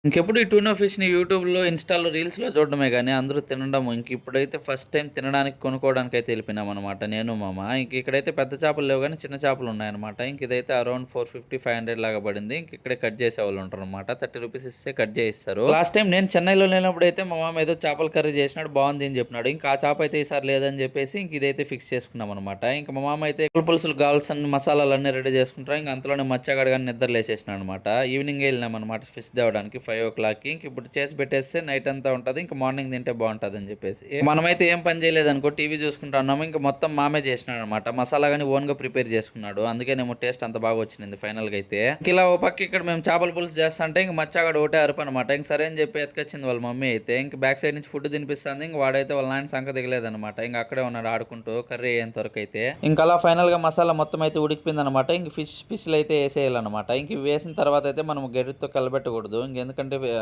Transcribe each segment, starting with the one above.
ఇంకెప్పుడు ఈ ట్యూనా ఫిష్‌ని యూట్యూబ్‌లో, ఇన్‌స్టాలో, రీల్స్‌లో చూడడమే గానీ, అందరూ తినడం ఇప్పుడైతే ఫస్ట్ టైమ్ తినడానికి, కొనుక్కోవడానికైతే ఎళ్ళిపోయినామనమాట నేను, మా అమ్మ. ఇక్కడైతే పెద్ద చేపలు లేవు గానీ, చిన్న చేపలున్నాయనమాట. ఇదైతే అరౌండ్ 450, 500 లాగా పడింది. ఇక్కడే కట్ చేసేవాళ్ళు ఉంటారనమాట. 30 రూపీస్ ఇస్తే కట్ చేయిస్తారు. లాస్ట్ టైమ్ నేను చెన్నైలో లేనప్పుడైతే మా మామ ఏదో చేపల కర్రీ చేసినాడు బావుంది అని చెప్పినాడు. ఆ చేప అయితే ఈసారి లేదని చెప్పేసి ఇదైతే ఫిక్స్ చేసుకున్నామనమాట. మా మామ అయితే పులుసులు కావాల్సిన మసాలాలన్నీ రెడీ చేసుకుంటారు. అంతలోనే మత్స్యగాడు గాని నిద్ర లేసేసినాడనమాట. ఈవినింగే ఎళ్ళినామనమాట ఫిష్ తేవడానికి 5:00కి. ఇప్పుడు చేసి పెట్టేస్తే నైట్ అంతా ఉంటది. మార్నింగ్ తింటే బావుంటదని చెప్పేసి. మనమైతే ఏం పని చేయలేదనుకో టీవీ చూసుకుంటా ఉన్నాము. మొత్తం మామే చేసినాడనమాట. మసాలా గాని ఓన్‌గా ప్రిపేర్ చేసుకున్నాడు. అందుకేనేమో టేస్ట్ అంత బాగా వచ్చింది ఫైనల్‌గా అయితే. ఇలా ఓ పక్క ఇక్కడ మేము చేపల పులుసు చేస్తాంటే మత్స్యగాడు ఒకటే అరుపనమాట. సరే అని చెప్పి ఎత్తుకొచ్చింది వాళ్ళ మమ్మీ అయితే. బ్యాక్ సైడ్ నుంచి ఫుడ్ తినిపిస్తుంది. వాడైతే వాళ్ళ నాయన సంక దిగలేదనమాట. అక్కడే ఉన్నాడు ఆడుకుంటూ కర్రీ అయ్యేంత వరకు అయితే. అలా ఫైనల్‌గా మసాలా మొత్తం అయితే ఉడికిపోయిందనమాట. పీసులు అయితే ఏసేయాలనమాట. ఇవి వేసిన తర్వాత అయితే మనం గరిటెతో కలబెట్టకూడదు. ఎందుకంటే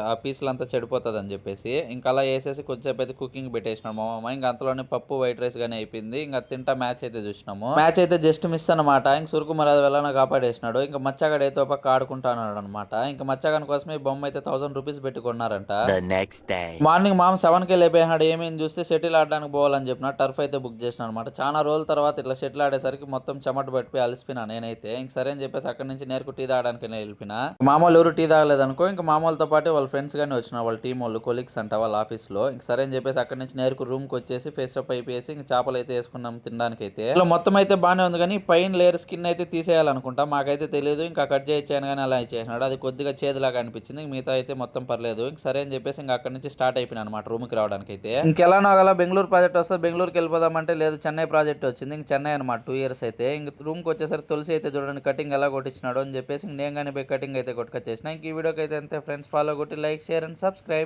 ఆ పీసులంతా చెడిపోతదని చెప్పేసి. అలా ఏసేసి కొద్దిసేపు అయితే కుకింగ్ పెట్టేసినాడు మా మామ. అంతలోనే పప్పు, వైట్ రైస్ గాని అయిపోయింది. తింటా మ్యాచ్ అయితే చూసినాము. మ్యాచ్ అయితే జస్ట్ మిస్ అనమాట. సూర్యకుమార్ యాదవ్ కాపాడేసినాడు. మచ్చగాడు అయితే ఒక పక్క ఆడుకుంటా ఉన్నాడనమాట. మచ్చగాని కోసమే ఈ బొమ్మ అయితే 1000 రూపీస్ పెట్టి కొన్నారంట. The next day. మార్నింగ్ మామ 7కే లేపేసినాడు. ఏమైంది చూస్తే షటిల్ ఆడడానికి పోవాలని చెప్పిన టర్ఫ్ అయితే బుక్ చేసినా అనమాట. చాలా రోజుల తర్వాత ఇట్లా షటిల్ ఆడేసరికి మొత్తం చెమట పట్టిపోయి అలసిపోయినా నేనైతే. సరే అని చెప్పేసి అక్కడి నుంచి నేరుకు టీ తాగడానికి వెళ్ళిపోయిన. మామూలు ఎవరు టీ తాగలేదనుకో మామూలుతో పాటు వాళ్ళ ఫ్రెండ్స్ గానీ వచ్చిన వాళ్ళ టీం వాళ్ళు కొలీగ్స్ అంట వాళ్ళ ఆఫీస్‌లో. సరే అని చెప్పేసి అక్కడి నుంచి నేరుకు రూమ్‌కి వచ్చేసి ఫ్రెష్ అప్ అయిపోయేసి చేపలు అయితే వేసుకున్నాం తినడానికైతే. ఇలా మొత్తం అయితే బానే ఉంది కానీ పైన లేయర్ స్కిన్ అయితే తీసేయాలనుకుంటా. మాకైతే తెలియదు. కట్ చేయించాను కానీ అలా ఇచ్చేసినాడు. అది కొద్దిగా చేదులాగా అనిపించింది. మిగతా అయితే మొత్తం పర్లేదు. సరే అని చెప్పేసి అక్కడి నుంచి స్టార్ట్ అయిపోయినా అనమాట రూమ్‌కి రావడానికైతే. ఎలానో అలా బెంగుళూరు ప్రాజెక్ట్ వస్తే బెంగుళూరుకి వెళ్ళిపోదామంటే లేదు చెన్నై ప్రాజెక్ట్ వచ్చింది. చెన్నై అనమాట 2 ఇయర్స్ అయితే. రూమ్‌కి వచ్చేసరికి తులసి అయితే చూడండి కటింగ్ ఎలా కొట్టించినాడు అని చెప్పేసి నేను గాని పోయి కటింగ్ అయితే కొట్టుకొచ్చేసిన. ఈ వీడియోకి అయితే అంతే ఫ్రెండ్స్, ఫాలో కొట్టి లైక్, షేర్ అండ్ సబ్స్క్రైబ్.